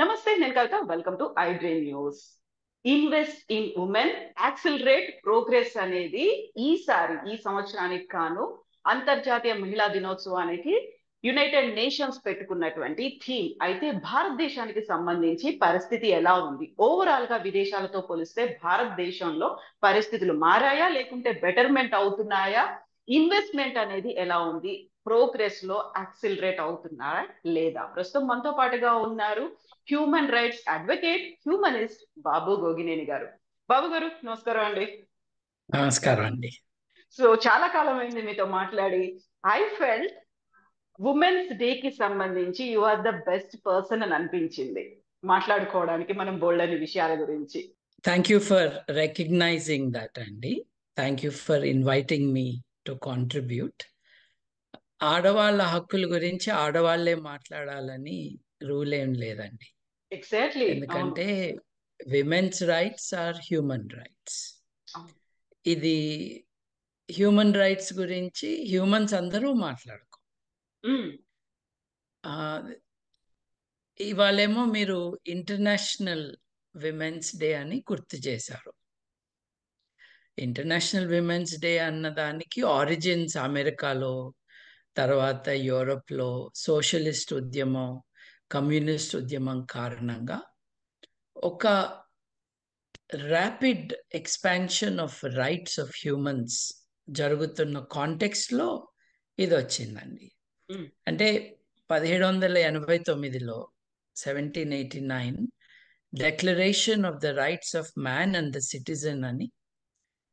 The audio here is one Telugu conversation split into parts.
నమస్తే, నేను Kavitha. Welcome to I dream news. Invest in women, accelerate progress అనేది ఈ సంవత్సరానికి కాను అంతర్జాతీయ మహిళా దినోత్సవానికి యునైటెడ్ నేషన్స్ పెట్టుకున్నటువంటి థీమ్. అయితే భారతదేశానికి సంబంధించి పరిస్థితి ఎలా ఉంది? ఓవరాల్ గా విదేశాలతో పోలిస్తే భారతదేశంలో పరిస్థితులు మారాయా లేకుంటే బెటర్మెంట్ అవుతున్నాయా? ఇన్వెస్ట్మెంట్ అనేది ఎలా ఉంది? ప్రోగ్రెస్ లో యాక్సిలరేట్ అవుతున్నారా లేదా? ప్రస్తుతం మనతో పాటుగా ఉన్నారు హ్యూమన్ రైట్స్ అడ్వకేట్, హ్యూమనిస్ట్ బాబు గోగినేని గారు. బాబు గారు, నమస్కారం అండి. నమస్కారం అండి. సో చాలా కాలం అయింది మీతో మాట్లాడి. ఐ ఫెల్ట్ ఉమెన్స్ డే కి సంబంధించి you are the best person అని అనిపించింది మాట్లాడుకోవడానికి మనం బోల్డని విషయాల గురించి. Thank you for recognising that అండి. Thank you for inviting me to contribute. ఆడవాళ్ళ హక్కుల గురించి ఆడవాళ్లే మాట్లాడాలని రూల్ ఏం లేదండి. ఎగ్జాక్ట్లీ. ఎందుకంటే women's rights are human rights. ఇది హ్యూమన్ రైట్స్ గురించి హ్యూమన్స్ అందరూ మాట్లాడుకో. ఇవాళేమో మీరు ఇంటర్నేషనల్ విమెన్స్ డే అని గుర్తు చేశారు. ఇంటర్నేషనల్ విమెన్స్ డే అన్నదానికి ఆరిజిన్స్ అమెరికాలో, తర్వాత యూరోప్లో సోషలిస్ట్ ఉద్యమం, కమ్యూనిస్ట్ ఉద్యమం కారణంగా ఒక rapid expansion of rights of humans జరుగుతున్న కాంటెక్స్ట్లో ఇది వచ్చిందండి. అంటే 1789లో 1789 declaration of the rights of man and the citizen అని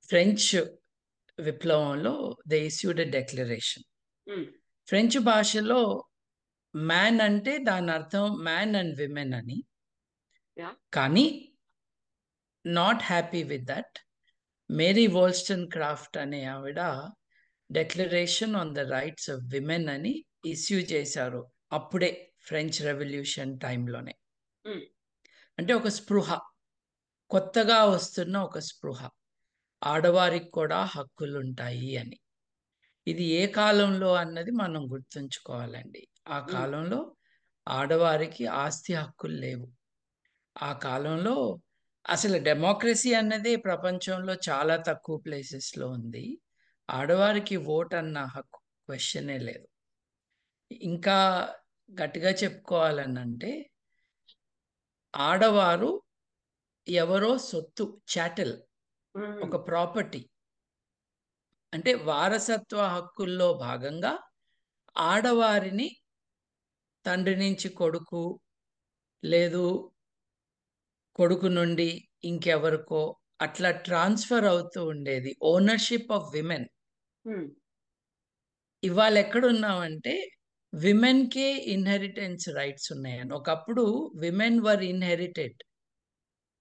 ఫ్రెంచ్ విప్లవంలో they issued a declaration. French భాషలో మ్యాన్ అంటే దాని అర్థం మ్యాన్ అండ్ విమెన్ అని. కానీ not happy with that, Mary Wollstonecraft అనే ఆవిడ declaration on the rights of women అని ఇష్యూ చేశారు అప్పుడే, ఫ్రెంచ్ రెవల్యూషన్ టైంలోనే. అంటే ఒక స్పృహ, కొత్తగా వస్తున్న ఒక స్పృహ, ఆడవారికి కూడా హక్కులు ఉంటాయి అని. ఇది ఏ కాలంలో అన్నది మనం గుర్తుంచుకోవాలండి. ఆ కాలంలో ఆడవారికి ఆస్తి హక్కులు లేవు. ఆ కాలంలో అసలు డెమోక్రసీ అన్నదే ప్రపంచంలో చాలా తక్కువ ప్లేసెస్లో ఉంది. ఆడవారికి ఓట్ అన్న హక్కు క్వశ్చనే లేదు. ఇంకా గట్టిగా చెప్పుకోవాలనంటే ఆడవారు ఎవరో సొత్తు, చాటిల్, ఒక ప్రాపర్టీ. అంటే వారసత్వ హక్కుల్లో భాగంగా ఆడవారిని తండ్రి నుంచి కొడుకు, లేదు కొడుకు నుండి ఇంకెవరికో అట్లా ట్రాన్స్ఫర్ అవుతూ ఉండేది ఓనర్షిప్ ఆఫ్ విమెన్. ఇవాళ ఎక్కడున్నామంటే విమెన్కే ఇన్హెరిటెన్స్ రైట్స్ ఉన్నాయని. ఒకప్పుడు women were inherited,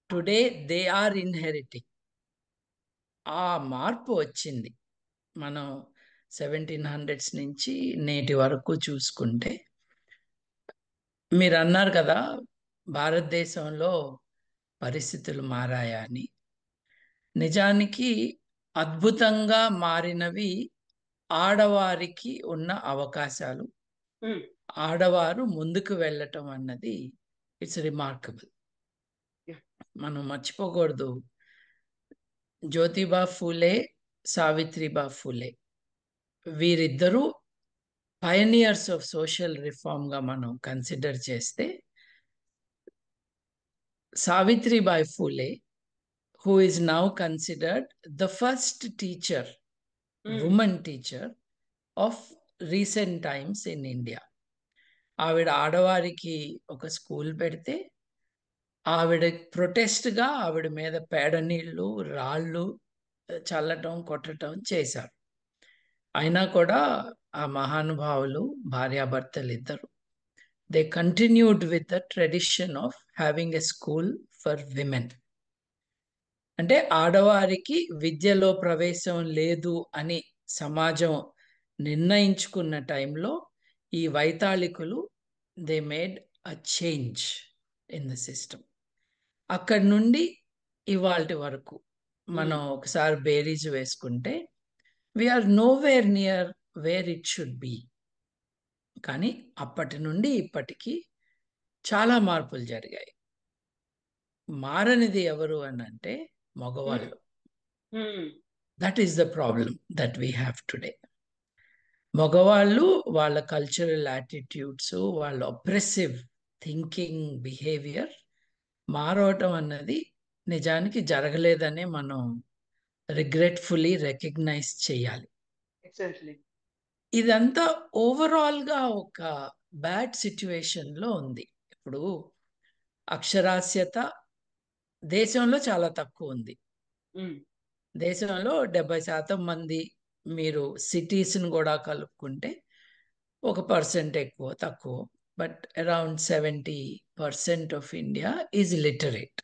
today they are inheriting. ఆ మార్పు వచ్చింది. మనం 1700s నుంచి నేటి వరకు చూసుకుంటే. మీరు అన్నారు కదా భారతదేశంలో పరిస్థితులు మారాయా అని. నిజానికి అద్భుతంగా మారినవి ఆడవారికి ఉన్న అవకాశాలు, ఆడవారు ముందుకు వెళ్ళటం అన్నది ఇట్స్ రిమార్కబుల్. మనం మర్చిపోకూడదు, జ్యోతిబా ఫూలే, సావిత్రిబా ఫూలే వీరిద్దరూ పయనియర్స్ ఆఫ్ సోషల్ రిఫార్మ్గా మనం కన్సిడర్ చేస్తే, Savitribai Phule, who is now considered the first teacher, woman teacher of recent times in India. ఆవిడ ఆడవారికి ఒక స్కూల్ పెడితే ఆవిడ ప్రొటెస్ట్గా ఆవిడ మీద పేడ నీళ్లు, రాళ్ళు చల్లటం, కొట్టడం చేశారు. అయినా కూడా ఆ మహానుభావులు భార్యాభర్తలు ఇద్దరు they continued with the tradition of having a school for women. అంటే ఆడవారికి విద్యలో ప్రవేశం లేదు అని సమాజం నిర్ణయించుకున్న టైంలో ఈ వైతాళికులు they made a change in the system. అక్కడి నుండి ఇవాల్టి వరకు మనం ఒకసారి బేరీజ్ వేసుకుంటే we are nowhere near where it should be. కానీ అప్పటి నుండి ఇప్పటికీ చాలా మార్పులు జరిగాయి. మారనిది ఎవరు అని అంటే మగవాళ్ళు. That is the problem that we have today. మగవాళ్ళు వాళ్ళ కల్చరల్ యాటిట్యూడ్స్, వాళ్ళ అప్రెసివ్ థింకింగ్, బిహేవియర్ మారవటం అన్నది నిజానికి జరగలేదనే మనం రిగ్రెట్ఫుల్లీ రికగ్నైజ్ చేయాలి. ఎగ్జాక్ట్లీ. ఇదంతా ఓవరాల్గా ఒక బ్యాడ్ సిచ్యువేషన్లో ఉంది. ఇప్పుడు అక్షరాస్యత దేశంలో చాలా తక్కువ ఉంది. దేశంలో 70% మంది, మీరు సిటీస్ని కూడా కలుపుకుంటే 1% ఎక్కువ తక్కువ, but around 70% of India is literate.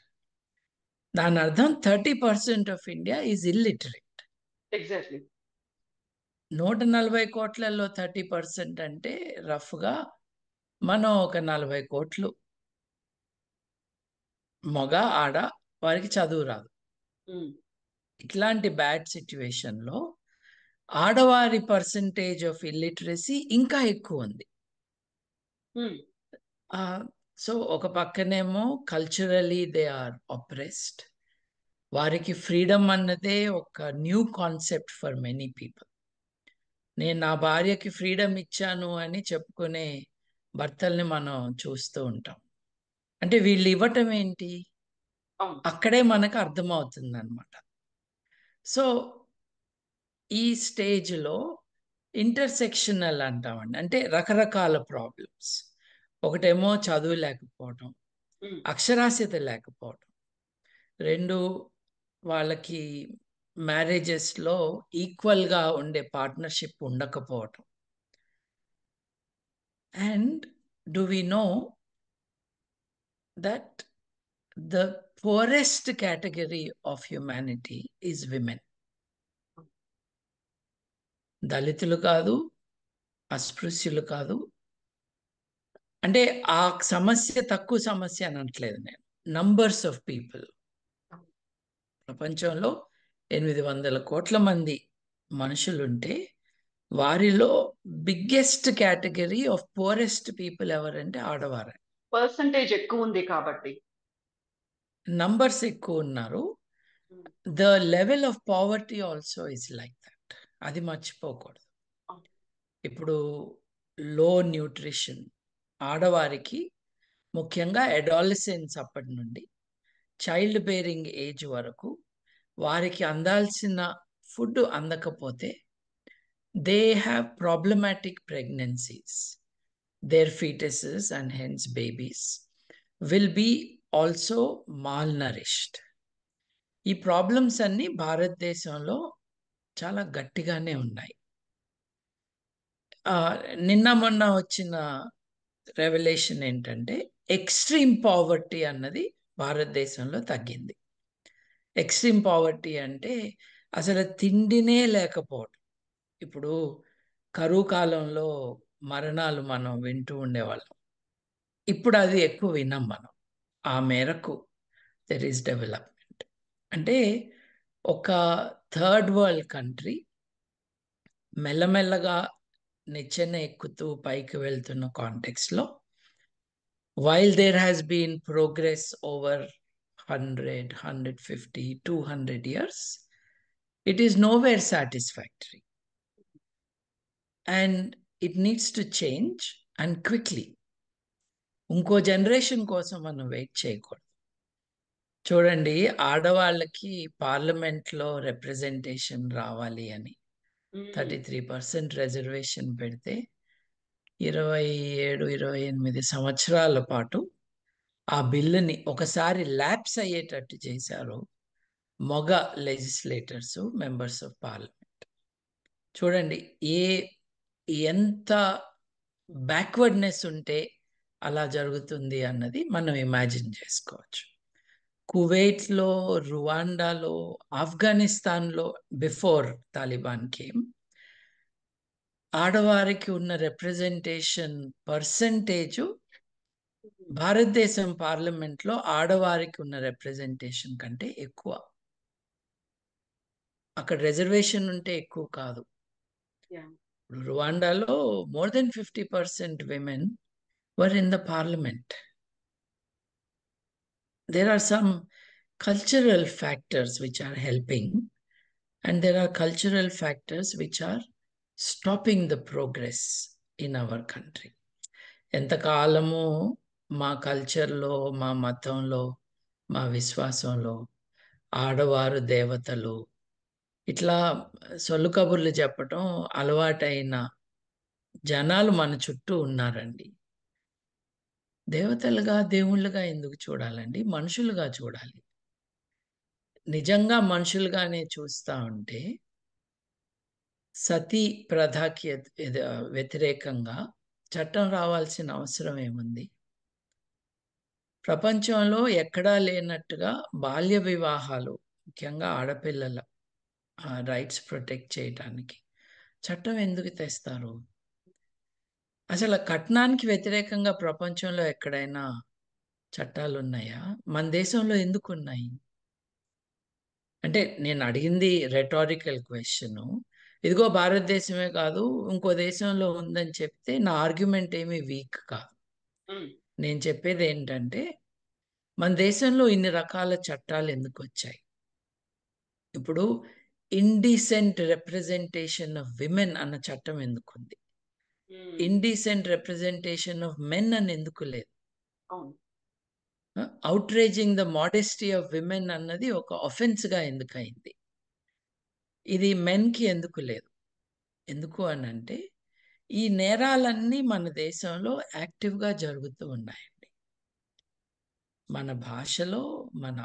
దాని అర్థం 30% of India is illiterate. Exactly. 140 కోట్లలో 30% అంటే రఫ్గా మనం ఒక 40 కోట్లు మగ ఆడ వారికి చదువు రాదు. ఇట్లాంటి బ్యాడ్ సిచ్యువేషన్లో ఆడవారి పర్సంటేజ్ ఆఫ్ ఇల్లిటరసీ ఇంకా ఎక్కువ ఉంది. సో ఒక పక్కనేమో కల్చరలీ దే ఆర్ అప్రెస్డ్. వారికి ఫ్రీడమ్ అన్నదే ఒక new concept for many people. నేను నా భార్యకి ఫ్రీడమ్ ఇచ్చాను అని చెప్పుకునే భర్తల్ని మనం చూస్తూ ఉంటాం. అంటే వీళ్ళు ఇవ్వటం ఏంటి అక్కడే మనకు అర్థమవుతుంది అనమాట. సో ఈ స్టేజ్లో ఇంటర్సెక్షనల్ అంటామండి, అంటే రకరకాల ప్రాబ్లమ్స్. ఒకటేమో చదువు లేకపోవటం, అక్షరాస్యత లేకపోవటం. రెండు, వాళ్ళకి మ్యారేజెస్లో ఈక్వల్గా ఉండే పార్ట్నర్షిప్ ఉండకపోవటం. And do we know that the poorest category of humanity is women. దళితులు కాదు, అస్పృశ్యులు కాదు. అంటే ఆ సమస్య తక్కువ సమస్య అనట్లేదు నేను. నంబర్స్ ఆఫ్ పీపుల్, ప్రపంచంలో 800 కోట్ల మంది మనుషులుంటే వారిలో biggest category of forest people ఎవరంటే ఆడవారు. పర్సంటేజ్ ఎక్కువ ఉంది కాబట్టి, నంబర్స్ ఎక్కువ ఉన్నారు. The level of poverty also is like that. అది మర్చిపోకూడదు. ఇప్పుడు లో న్యూట్రిషన్ ఆడవారికి, ముఖ్యంగా అడాలసెన్స్ అప్పటి నుండి చైల్డ్ బేరింగ్ ఏజ్ వరకు వారికి అందాల్సిన ఫుడ్ అందకపోతే they have problematic pregnancies. Their foetuses and hence babies will be also malnourished. ఈ ప్రాబ్లమ్స్ అన్నీ భారతదేశంలో చాలా గట్టిగానే ఉన్నాయి. నిన్న మొన్న వచ్చిన రెవల్యూషన్ ఏంటంటే ఎక్స్ట్రీమ్ పావర్టీ అన్నది భారతదేశంలో తగ్గింది. ఎక్స్ట్రీమ్ పావర్టీ అంటే అసలు తిండినే లేకపోవడం. ఇప్పుడు కరువు కాలంలో మరణాలు మనం వింటూ ఉండేవాళ్ళం. ఇప్పుడు అది ఎక్కువ విన్నాం మనం. ఆ మేరకు దెర్ ఈస్ డెవలప్మెంట్. అంటే ఒక థర్డ్ వరల్డ్ కంట్రీ మెల్లమెల్లగా నిచ్చెన ఎక్కుతూ పైకి వెళ్తున్న కాంటెక్స్లో, while there has been progress over 100, 150, 200 years, it is nowhere satisfactory. And it needs to change, and quickly. ఇంకో జనరేషన్ కోసం మనం వెయిట్ చేయకూడదు. చూడండి, ఆడవాళ్ళకి పార్లమెంట్లో రిప్రజెంటేషన్ రావాలి అని 33% రిజర్వేషన్ పెడితే 27, 28 సంవత్సరాల పాటు ఆ బిల్లుని ఒకసారి ల్యాప్స్ అయ్యేటట్టు చేశారు మగ లెజిస్లేటర్స్, మెంబర్స్ ఆఫ్ పార్లమెంట్. చూడండి ఎంత బ్యాక్వర్డ్నెస్ ఉంటే అలా జరుగుతుంది అన్నది మనం ఇమాజిన్ చేసుకోవచ్చు. కువైట్లో, రువాండాలో, ఆఫ్ఘనిస్తాన్లో బిఫోర్ తాలిబాన్ కేమ్ ఆడవారికి ఉన్న రిప్రజెంటేషన్ పర్సంటేజు భారతదేశం పార్లమెంట్లో ఆడవారికి ఉన్న రిప్రజెంటేషన్ కంటే ఎక్కువ. అక్కడ రిజర్వేషన్ ఉంటే ఎక్కువ కాదు. రువాండాలో more than 50% women were in the parliament. there are some cultural factors which are helping, and there are cultural factors which are stopping the progress in our country. ఎంతకాలము మా కల్చర్లో, మా మతంలో, మా విశ్వాసంలో ఆడవారు దేవతలు ఇట్లా సొల్లు కబుర్లు చెప్పటం అలవాటైన జనాలు మన చుట్టూ ఉన్నారండి. దేవతలుగా, దేవుళ్ళుగా ఎందుకు చూడాలండి? మనుషులుగా చూడాలి. నిజంగా మనుషులుగానే చూస్తా ఉంటే సతీ ప్రథాకి వ్యతిరేకంగా చట్టం రావాల్సిన అవసరం ఏముంది? ప్రపంచంలో ఎక్కడా లేనట్టుగా బాల్య వివాహాలు, ముఖ్యంగా ఆడపిల్లల రైట్స్ ప్రొటెక్ట్ చేయడానికి చట్టం ఎందుకు తెస్తారు? అసలు కట్నానికి వ్యతిరేకంగా ప్రపంచంలో ఎక్కడైనా చట్టాలు ఉన్నాయా? మన దేశంలో ఎందుకు ఉన్నాయి? అంటే నేను అడిగింది రెటారికల్ క్వశ్చన్. ఇదిగో భారతదేశమే కాదు ఇంకో దేశంలో ఉందని చెప్తే నా ఆర్గ్యుమెంట్ ఏమీ వీక్ కాదు. నేను చెప్పేది ఏంటంటే మన దేశంలో ఇన్ని రకాల చట్టాలు ఎందుకు వచ్చాయి? ఇప్పుడు ఇండీసెంట్ రిప్రజెంటేషన్ ఆఫ్ విమెన్ అన్న చట్టం ఎందుకుంది? ఇండీసెంట్ రిప్రజెంటేషన్ ఆఫ్ మెన్ అని ఎందుకు లేదు? Outraging the modesty of women అన్నది ఒక ఒఫెన్స్ గా ఎందుకు అయింది? ఇది మెన్ కి ఎందుకు లేదు? ఎందుకు అని అంటే ఈ నేరాలన్నీ మన దేశంలో యాక్టివ్గా జరుగుతూ ఉన్నాయండి. మన భాషలో, మన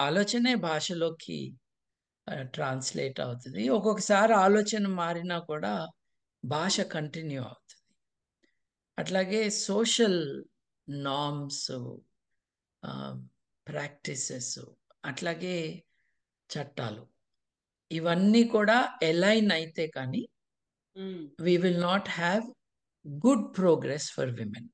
ఆలోచనే భాషలోకి ట్రాన్స్లేట్ అవుతుంది. ఒక్కొక్కసారి ఆలోచన మారినా కూడా భాష కంటిన్యూ అవుతుంది. అట్లాగే సోషల్ నార్మ్స్, ప్రాక్టీసెస్, అట్లాగే చట్టాలు, ఇవన్నీ కూడా ఎలైన్ అయితే కానీ we will not have good progress for women.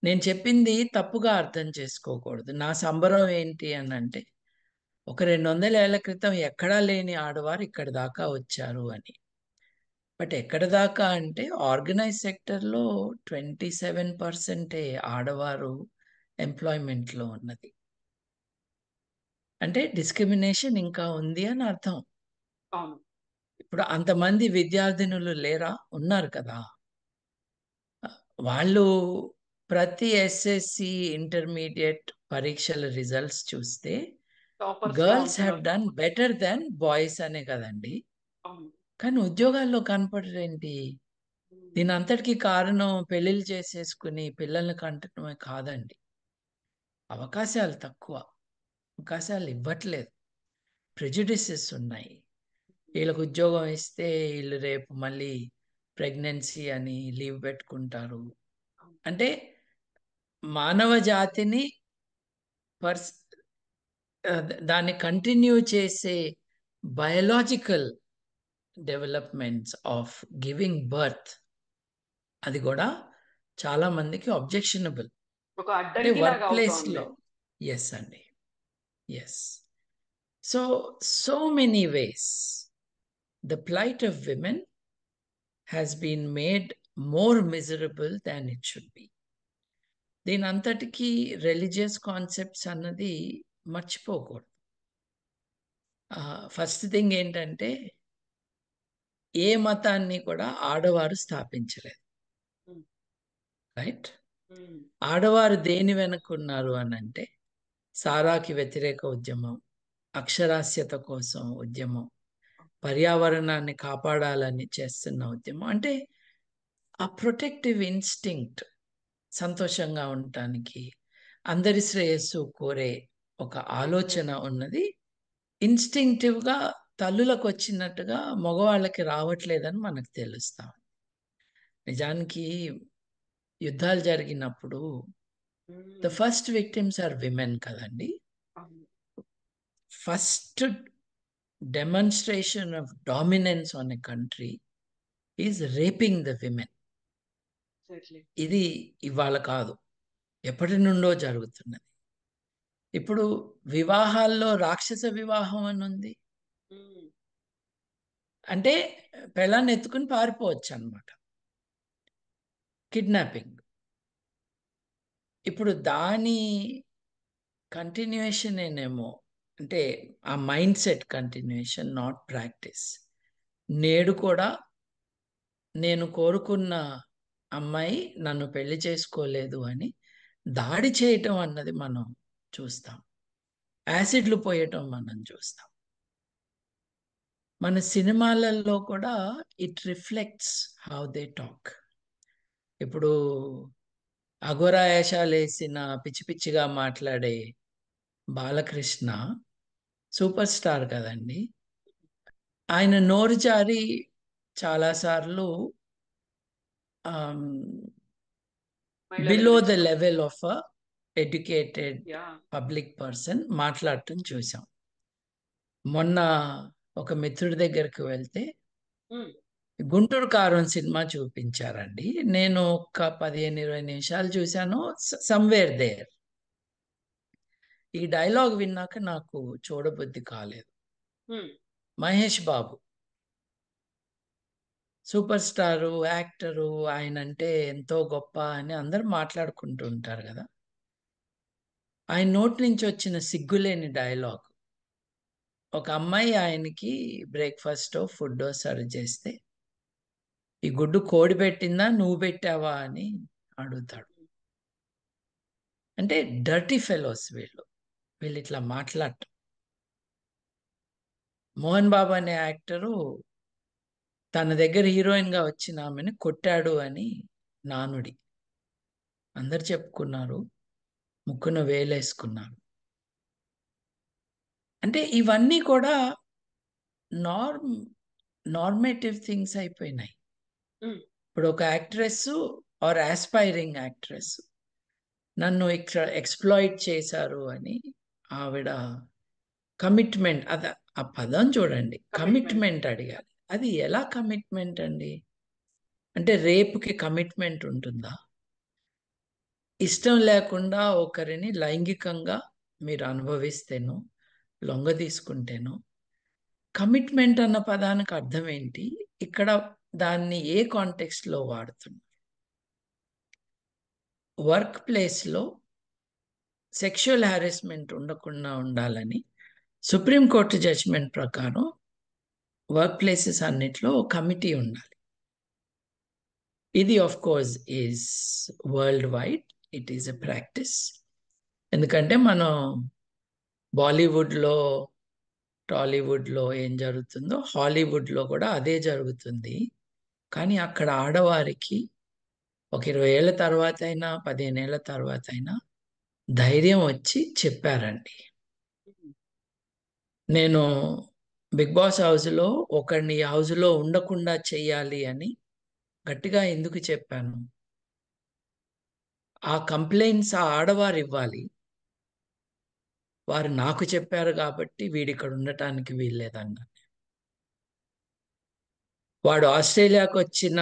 నేను చెప్పింది తప్పుగా అర్థం చేసుకోకూడదు. నా సంబరం ఏంటి అని అంటే ఒక 200 ఏళ్ల క్రితం ఎక్కడా లేని ఆడవారు ఇక్కడి దాకా వచ్చారు అని. బట్ ఎక్కడి దాకా అంటే ఆర్గనైజ్ సెక్టర్లో 27% ఆడవారు ఎంప్లాయ్మెంట్లో ఉన్నది. అంటే డిస్క్రిమినేషన్ ఇంకా ఉంది అని అర్థం. ఇప్పుడు అంతమంది విద్యార్థినులు లేరా? ఉన్నారు కదా. వాళ్ళు ప్రతి ఎస్ఎస్సి ఇంటర్మీడియట్ పరీక్షల రిజల్ట్స్ చూస్తే girls have done better than boys అనే కదండి. కానీ ఉద్యోగాల్లో కనపడరేంటి? దీని అంతటికీ కారణం పెళ్లిళ్ళు చేసేసుకుని పిల్లల్ని కంటమే కాదండి. అవకాశాలు తక్కువ, అవకాశాలు ఇవ్వట్లేదు, ప్రెజుడిసెస్ ఉన్నాయి. వీళ్ళకు ఉద్యోగం ఇస్తే వీళ్ళు రేపు మళ్ళీ ప్రెగ్నెన్సీ అని లీవ్ పెట్టుకుంటారు. అంటే మానవ జాతిని దాన్ని కంటిన్యూ చేసే biological developments of giving birth అది కూడా చాలా మందికి అబ్జెక్షనబుల్. అంటే వర్క్ ప్లేస్లో ఎస్ అండి, yes. So many ways the plight of women has been made more miserable than it should be. దీని అంతటికీ రిలీజియస్ కాన్సెప్ట్స్ అన్నది మర్చిపోకూడదు. ఫస్ట్ థింగ్ ఏంటంటే ఏ మతాన్ని కూడా ఆడవారు స్థాపించలేదు, రైట్? ఆడవారు దేని వెనుకున్నారు అని అంటే సారాకి వ్యతిరేక ఉద్యమం, అక్షరాస్యత కోసం ఉద్యమం, పర్యావరణాన్ని కాపాడాలని చేస్తున్న ఉద్యమం. అంటే ఆ ప్రొటెక్టివ్ ఇన్స్టింక్ట్, సంతోషంగా ఉండటానికి, అందరి శ్రేయస్సు కోరే ఒక ఆలోచన ఉన్నది ఇన్స్టింక్టివ్గా తల్లులకు వచ్చినట్టుగా మగవాళ్ళకి రావట్లేదని మనకు తెలుస్తాం. నిజానికి యుద్ధాలు జరిగినప్పుడు the first victims are women కదండి. First demonstration of dominance on a country is raping the women. ఇది ఇవాళ కాదు, ఎప్పటి నుండో జరుగుతున్నది. ఇప్పుడు వివాహాల్లో రాక్షస వివాహం అని ఉంది. అంటే పెళ్ళాన్ని ఎత్తుకుని పారిపోవచ్చు అన్నమాట, కిడ్నాపింగ్. ఇప్పుడు దాని కంటిన్యూయేషన్ ఏనేమో, అంటే ఆ mind set continuation, not practice. నేడు కూడా నేను కోరుకున్న అమ్మాయి నన్ను పెళ్లి చేసుకోలేదు అని దాడి చేయటం అన్నది మనం చూస్తాం. యాసిడ్లు పోయటం మనం చూస్తాం. మన సినిమాలలో కూడా it reflects how they talk. ఇప్పుడు అఘోరాయేషాలేసిన పిచ్చి పిచ్చిగా మాట్లాడే బాలకృష్ణ సూపర్ స్టార్ కదండి. ఆయన నోరు జారి చాలాసార్లు below the level of educated public person మాట్లాడటం చూసాం. మొన్న ఒక మిత్రుడి దగ్గరికి వెళ్తే గుంటూరు కారం సినిమా చూపించారండి. నేను ఒక 15-20 నిమిషాలు చూశాను. సమ్వేర్ దేర్ ఈ డైలాగ్ విన్నాక నాకు చూడబుద్ధి కాలేదు. Mahesh Babu super star, actor, ఆయన అంటే ఎంతో గొప్ప అని అందరూ మాట్లాడుకుంటూ ఉంటారు కదా. ఆయన నోటి నుంచి వచ్చిన సిగ్గులేని డైలాగ్. ఒక అమ్మాయి ఆయనకి బ్రేక్ఫాస్టో ఫుడ్డో సర్వ్ చేస్తే, ఈ గుడ్డు కోడి పెట్టిందా నువ్వు పెట్టావా అని అడుగుతాడు. అంటే డర్టీ ఫెలోస్ వీళ్ళు ఇట్లా మాట్లాడటం. మోహన్ బాబు అనే యాక్టరు తన దగ్గర హీరోయిన్ గా వచ్చిన ఆమెను కొట్టాడు అని నానుడి. అందరు చెప్పుకున్నారు, ముక్కున వేలేసుకున్నారు. అంటే ఇవన్నీ కూడా నార్మేటివ్ థింగ్స్ అయిపోయినాయి. ఇప్పుడు ఒక యాక్ట్రెస్ ఆర్ ఆస్పైరింగ్ యాక్ట్రెస్ నన్ను ఎక్స్ప్లాయిట్ చేశారు అని ఆవిడ కమిట్మెంట్, ఆ పదం చూడండి, కమిట్మెంట్ అడిగాలి. అది ఎలా కమిట్మెంట్ అండి? అంటే రేపుకి కమిట్మెంట్ ఉంటుందా? ఇష్టం లేకుండా ఒకరిని లైంగికంగా మీరు అనుభవిస్తేనో లొంగ తీసుకుంటేనో కమిట్మెంట్ అన్న పదానికి అర్థం ఏంటి? ఇక్కడ దాన్ని ఏ కాంటెక్స్ట్లో వాడుతున్నారు? వర్క్ ప్లేస్లో సెక్షువల్ హారెస్మెంట్ ఉండకుండా ఉండాలని సుప్రీంకోర్టు జడ్జిమెంట్ ప్రకారం వర్క్ ప్లేసెస్ అన్నిట్లో కమిటీ ఉండాలి. ఇది of course is world wide, it is a practice. ఎందుకంటే మనం బాలీవుడ్లో, టాలీవుడ్లో ఏం జరుగుతుందో హాలీవుడ్లో కూడా అదే జరుగుతుంది. కానీ అక్కడ ఆడవారికి ఒక 20 ఏళ్ళ తర్వాత అయినా 15 ఏళ్ళ తర్వాత అయినా ధైర్యం వచ్చి చెప్పారండి. నేను బిగ్ బాస్ హౌస్లో ఒకరిని హౌస్లో ఉండకుండా చెయ్యాలి అని గట్టిగా ఎందుకు చెప్పాను? ఆ కంప్లైంట్స్ ఆ ఆడవారు ఇవ్వాలి. వారు నాకు చెప్పారు కాబట్టి వీడిక్కడ ఉండటానికి వీల్లేదన్నారు. వాడు ఆస్ట్రేలియాకు వచ్చిన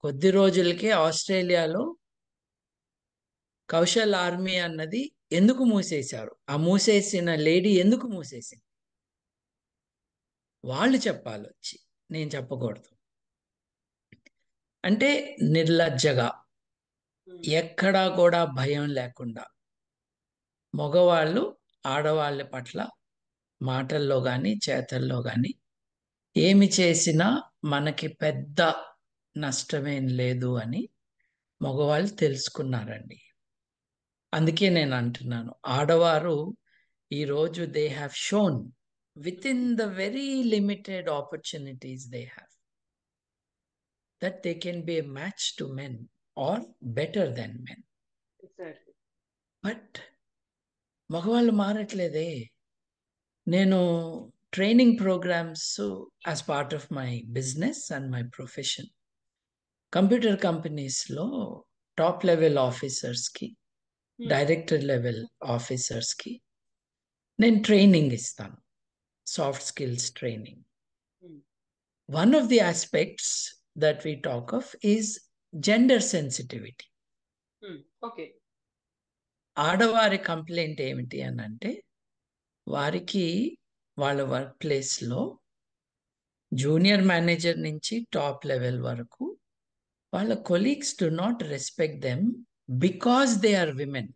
కొద్ది రోజులకే ఆస్ట్రేలియాలో కౌశల్ ఆర్మీ అన్నది ఎందుకు మూసేశారు? ఆ మూసేసిన లేడీ ఎందుకు మూసేసింది? వాళ్ళు చెప్పాలి వచ్చి, నేను చెప్పకూడదు. అంటే నిర్లజ్జగా, ఎక్కడా కూడా భయం లేకుండా మగవాళ్ళు ఆడవాళ్ళ పట్ల మాటల్లో కానీ చేతల్లో కానీ ఏమి చేసినా మనకి పెద్ద నష్టమేం లేదు అని మగవాళ్ళు తెలుసుకున్నారండి. అందుకే నేను అంటున్నాను, ఆడవారు ఈరోజు they have shown with in the very limited opportunities they have that they can be a match to men are better than men. But మగవాళ్ళు మారట్లేదే. నేను training programmes as part of my business and my profession computer కంపెనీస్లో టాప్ లెవెల్ ఆఫీసర్స్కి, డైరెక్టర్ లెవెల్ ఆఫీసర్స్కి నేను ట్రైనింగ్ ఇస్తాను, soft skills training. One of the aspects that we talk of is gender sensitivity. ఆడవారి కంప్లైంట్ ఏమిటి అని అంటే, వారికి వాళ్ళ వర్క్ ప్లేస్లో జూనియర్ మేనేజర్ నుంచి టాప్ లెవెల్ వరకు వాళ్ళ colleagues do not respect them because they are women.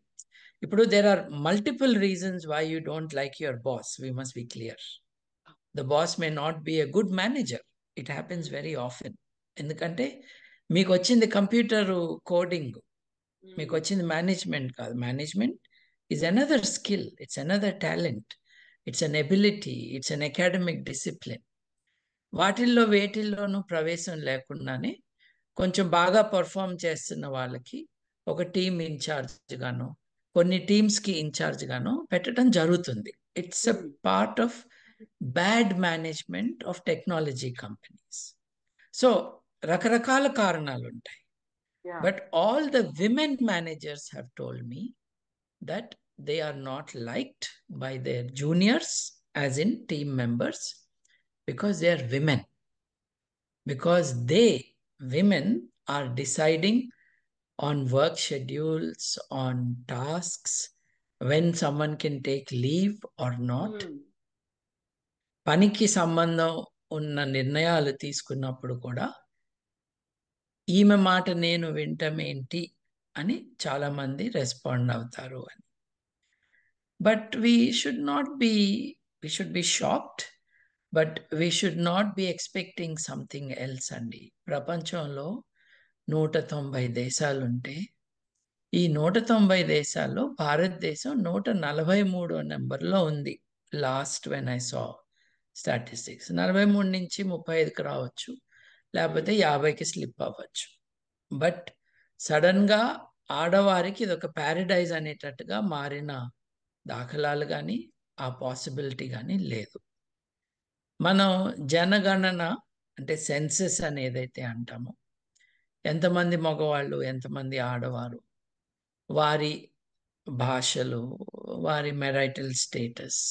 ఇప్పుడు there are multiple reasons why you don't like your boss. We must be clear. The boss may not be a good manager. It happens very often. ఎందుకంటే మీకు వచ్చింది కంప్యూటర్ కోడింగ్, మీకు వచ్చింది మేనేజ్మెంట్ కాదు. Management is another skill, it's another talent, it's an ability, it's an academic discipline. వాటిల్లో వేటిల్లోనూ ప్రవేశం లేకుండానే కొంచెం బాగా పర్ఫామ్ చేస్తున్న వాళ్ళకి ఒక టీమ్ ఇన్ఛార్జ్ గాను, కొన్ని టీమ్స్కి ఇన్ఛార్జ్ గాను పెట్టడం జరుగుతుంది. It's a part of bad management of technology companies. So రకరకాల కారణాలు ఉంటాయి. Yeah. But all the women managers have told me that they are not liked by their juniors, as in team members, because they are women. Because women, are deciding on work schedules, on tasks, when someone can take leave or not. పనికి సంబంధం ఉన్న నిర్ణయాలు తీసుకున్నప్పుడు కూడా ఈమె మాట నేను వింటమేంటి అని చాలా మంది రెస్పాండ్ అవుతారు అని. But we should be shocked, but we should not be expecting something else అండి. ప్రపంచంలో 190 దేశాలుంటే ఈ 190 దేశాల్లో భారతదేశం 143వ నెంబర్లో ఉంది. Last when I saw statistics 43 నుంచి 35కి రావచ్చు, లేకపోతే 50కి స్లిప్ అవ్వచ్చు. బట్ సడన్గా ఆడవారికి ఇది ఒక ప్యారడైజ్ అనేటట్టుగా మారిన దాఖలాలు కానీ ఆ పాసిబిలిటీ కానీ లేదు. మనం జనగణన అంటే సెన్సెస్ అని ఏదైతే అంటామో, ఎంతమంది మగవాళ్ళు ఎంతమంది ఆడవారు, వారి భాషలు, వారి మెరైటల్ స్టేటస్,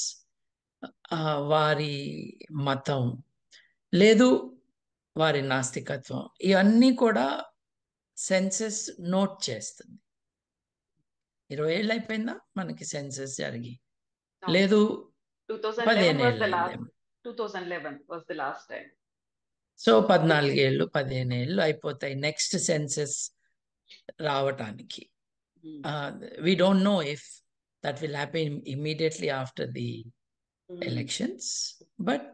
వారి మతం లేదు వారి నాస్తికత్వం, ఇవన్నీ కూడా సెన్సెస్ నోట్ చేస్తుంది. 20 ఏళ్ళు అయిపోయిందా మనకి సెన్సెస్ జరిగి? లేదు 15 ఏళ్ళు అయిందేమో. 2011 was the last time. So 14 ఏళ్ళు 15 ఏళ్ళు అయిపోతాయి నెక్స్ట్ సెన్సెస్ రావటానికి. We don't know if that will happen immediately after the elections, but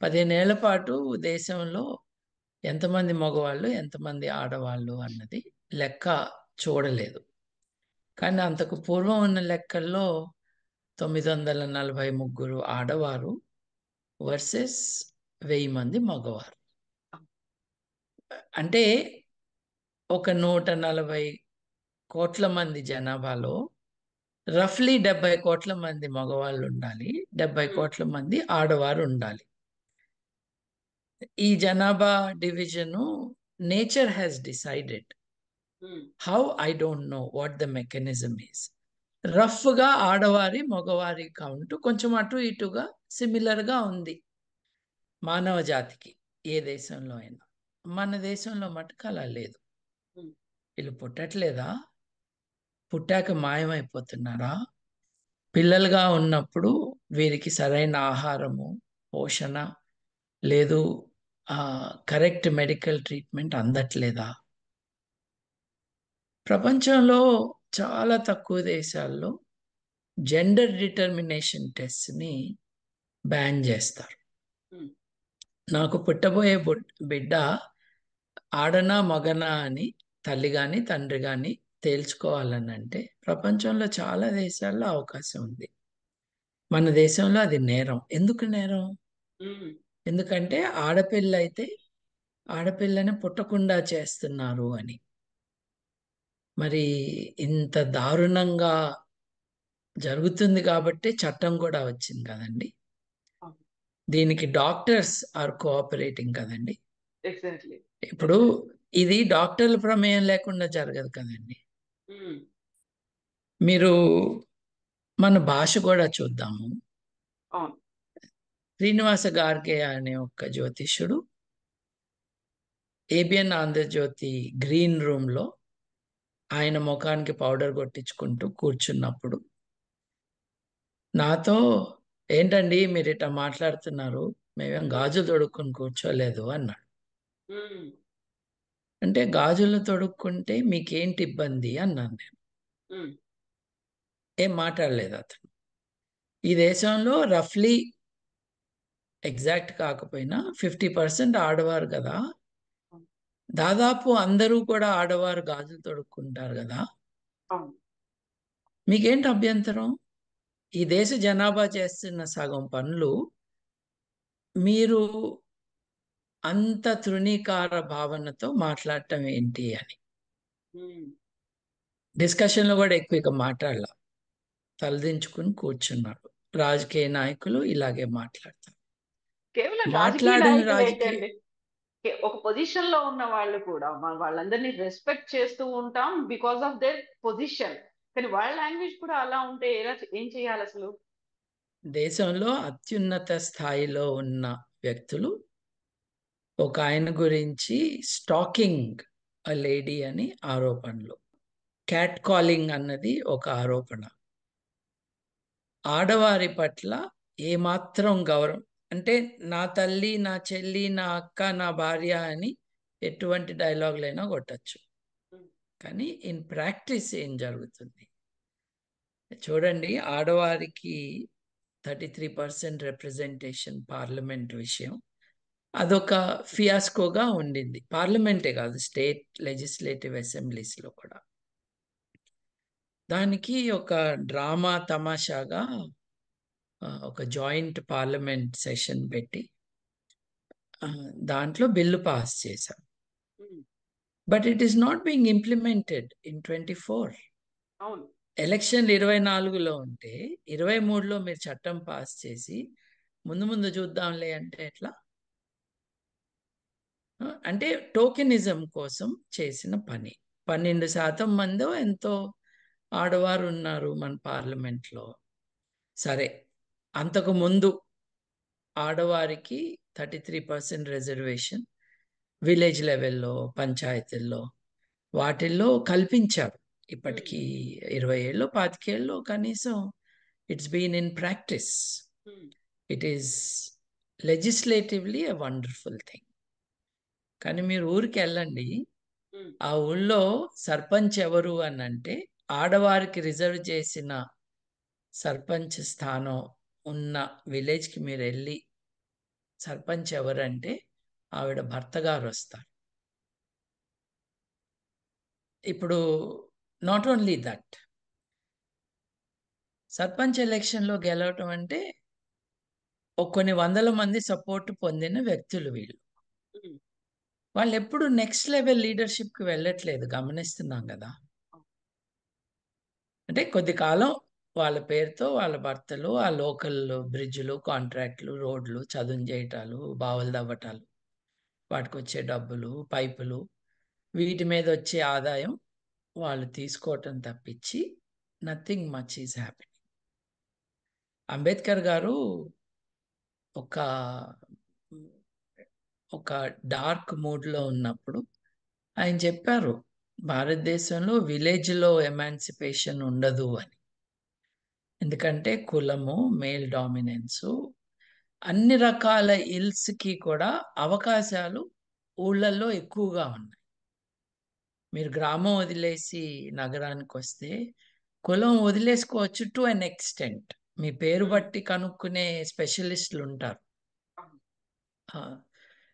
15 ఏళ్ల పాటు దేశంలో ఎంతమంది మగవాళ్ళు ఎంతమంది ఆడవాళ్ళు అన్నది లెక్క చూడలేదు. కానీ అంతకు పూర్వం ఉన్న లెక్కల్లో 943 ఆడవారు వర్సెస్ 1000 మంది మగవారు. అంటే ఒక 140 కోట్ల మంది జనాభాలో రఫ్లీ 70 కోట్ల మంది మగవాళ్ళు ఉండాలి, 70 కోట్ల మంది ఆడవారు ఉండాలి. ఈ జనాభా division nature has decided. How I don't know what the mechanism is. రఫ్గా ఆడవారి మగవారి కౌంట్ కొంచెం అటు ఇటుగా సిమిలర్గా ఉంది మానవ జాతికి, ఏ దేశంలో అయినా. మన దేశంలో మటుకు అలా లేదు. వీళ్ళు పుట్టట్లేదా? పుట్టాక మాయమైపోతున్నారా? పిల్లలుగా ఉన్నప్పుడు వీరికి సరైన ఆహారము, పోషణ లేదు, కరెక్ట్ మెడికల్ ట్రీట్మెంట్ అందట్లేదా? ప్రపంచంలో చాలా తక్కువ దేశాల్లో జెండర్ డిటర్మినేషన్ టెస్ట్ని బ్యాన్ చేస్తారు. నాకు పుట్టబోయే బిడ్డ ఆడనా మగనా అని తల్లి కానీ తండ్రి కానీ తేల్చుకోవాలని అంటే ప్రపంచంలో చాలా దేశాల్లో అవకాశం ఉంది. మన దేశంలో అది నేరం. ఎందుకు నేరం? ఎందుకంటే ఆడపిల్ల అయితే ఆడపిల్లని పుట్టకుండా చేస్తున్నారు అని. మరి ఇంత దారుణంగా జరుగుతుంది కాబట్టి చట్టం కూడా వచ్చింది కదండి. దీనికి డాక్టర్స్ ఆర్ కోఆపరేటింగ్ కదండి. ఎగ్జాక్ట్లీ. ఇప్పుడు ఇది డాక్టర్ల ప్రమేయం లేకుండా జరగదు కదండి. మీరు మన భాష కూడా చూద్దాము. శ్రీనివాస గార్గే అనే ఒక జ్యోతిష్యుడు ఏబిఎన్ ఆంధ్రజ్యోతి గ్రీన్ రూమ్లో ఆయన ముఖానికి పౌడర్ కొట్టించుకుంటూ కూర్చున్నప్పుడు నాతో, ఏంటండి మీరు ఇట్లా మాట్లాడుతున్నారు, మేమేం గాజులు తొడుక్కుని కూర్చోలేదు అన్నాడు. అంటే గాజులు తొడుక్కుంటే మీకేంటి ఇబ్బంది అన్నాను నేను. ఏం మాట్లాడలేదు అతను. ఈ దేశంలో రఫ్లీ ఎగ్జాక్ట్ కాకపోయినా 50% ఆడవారు కదా, దాదాపు అందరూ కూడా ఆడవారు గాజులు తొడుక్కుంటారు కదా, అవును. మీకేంటి అభ్యంతరం? ఈ దేశ జనాభా చేస్తున్న సగం పనులు మీరు అంత తృణీకార భావనతో మాట్లాడటం ఏంటి అని. ఉమ్. డిస్కషన్లో కూడా ఎక్కువ ఇక మాట్లాడాల, తలదించుకుని కూర్చున్నారు. రాజకీయ నాయకులు ఇలాగే మాట్లాడతారు. కేవలం రాజకీయ మాట్లాడిన నాయకులు రాజకీయ ఏంటండి, ఒక పొజిషన్ లో ఉన్న వాళ్ళు కూడా వాళ్ళందరినీ రెస్పెక్ట్ చేస్తూ ఉంటాం బికాస్ ఆఫ్ దేర్ పొజిషన్. కానీ వాళ్ళ లాంగ్వేజ్ కూడా అలా ఉంటే ఏం చేయాలి అసలు? దేశంలో అత్యున్నత స్థాయిలో ఉన్న వ్యక్తులు ఒక ఆయన గురించి స్టాకింగ్ అ లేడీ అని ఆరోపణలు, క్యాట్ కాలింగ్ అన్నది ఒక ఆరోపణ, ఆడవారి పట్ల ఏమాత్రం గౌరవం, అంటే నా తల్లి, నా చెల్లి, నా అక్క, నా భార్య అని ఎటువంటి డైలాగులైనా కొట్టచ్చు. కానీ ఇన్ ప్రాక్టీస్ ఏం జరుగుతుంది చూడండి. ఆడవారికి 33% రిప్రజెంటేషన్ పార్లమెంట్ విషయం అదొక ఫియాస్కోగా ఉండింది. పార్లమెంటే కాదు, స్టేట్ లెజిస్లేటివ్ అసెంబ్లీస్లో కూడా. దానికి ఒక డ్రామా తమాషాగా ఒక జాయింట్ పార్లమెంట్ సెషన్ పెట్టి దాంట్లో బిల్లు పాస్ చేశాం. But it is not being implemented in 24. అవును. ఎలక్షన్లు 24లో ఉంటే 23లో మీరు చట్టం పాస్ చేసి ముందు ముందు చూద్దాంలే అంటే ఎట్లా? అంటే టోకెనిజం కోసం చేసిన పని. 12% మందో ఎంతో ఆడవారు ఉన్నారు మన పార్లమెంట్లో. సరే, అంతకు ముందు ఆడవారికి 33% రిజర్వేషన్ విలేజ్ లెవెల్లో, పంచాయతీల్లో వాటిల్లో కల్పించారు. ఇప్పటికీ 20 ఏళ్ళు 25 ఏళ్ళు కనీసం it's been in practice. It is legislatively a wonderful thing. కానీ మీరు ఊరికి వెళ్ళండి, ఆ ఊళ్ళో సర్పంచ్ ఎవరు అని అంటే ఆడవారికి రిజర్వ్ చేసిన సర్పంచ్ స్థానం ఉన్న విలేజ్కి మీరు వెళ్ళి సర్పంచ్ ఎవరంటే ఆవిడ భర్త గారు వస్తారు. ఇప్పుడు నాట్ ఓన్లీ దట్, సర్పంచ్ ఎలక్షన్లో గెలవటం అంటే కొన్ని వందల మంది సపోర్ట్ పొందిన వ్యక్తులు వీళ్ళు. వాళ్ళు ఎప్పుడు నెక్స్ట్ లెవెల్ లీడర్షిప్కి వెళ్ళట్లేదు, గమనిస్తున్నాం కదా. అంటే కొద్ది కాలం వాళ్ళ పేరుతో వాళ్ళ భర్తలు ఆ లోకల్ బ్రిడ్జ్లు, కాంట్రాక్ట్లు, రోడ్లు చదును చేయటాలు, బావులు తవ్వటాలు, వాటికి వచ్చే డబ్బులు, పైపులు, వీటి మీద వచ్చే ఆదాయం వాళ్ళు తీసుకోవటం తప్పించి nothing much is happy. Ambedkar గారు ఒక డార్క్ మూడ్లో ఉన్నప్పుడు ఆయన చెప్పారు, భారతదేశంలో విలేజ్లో ఎమాన్సిపేషన్ ఉండదు అని. ఎందుకంటే కులము, మేల్ డామినెన్సు, అన్ని రకాల ఇల్స్కి కూడా అవకాశాలు ఊళ్ళల్లో ఎక్కువగా ఉన్నాయి. మీరు గ్రామం వదిలేసి నగరానికి వస్తే కులం వదిలేసుకోవచ్చు టు అన్ ఎక్స్టెంట్. మీ పేరు బట్టి కనుక్కునే స్పెషలిస్టులు ఉంటారు.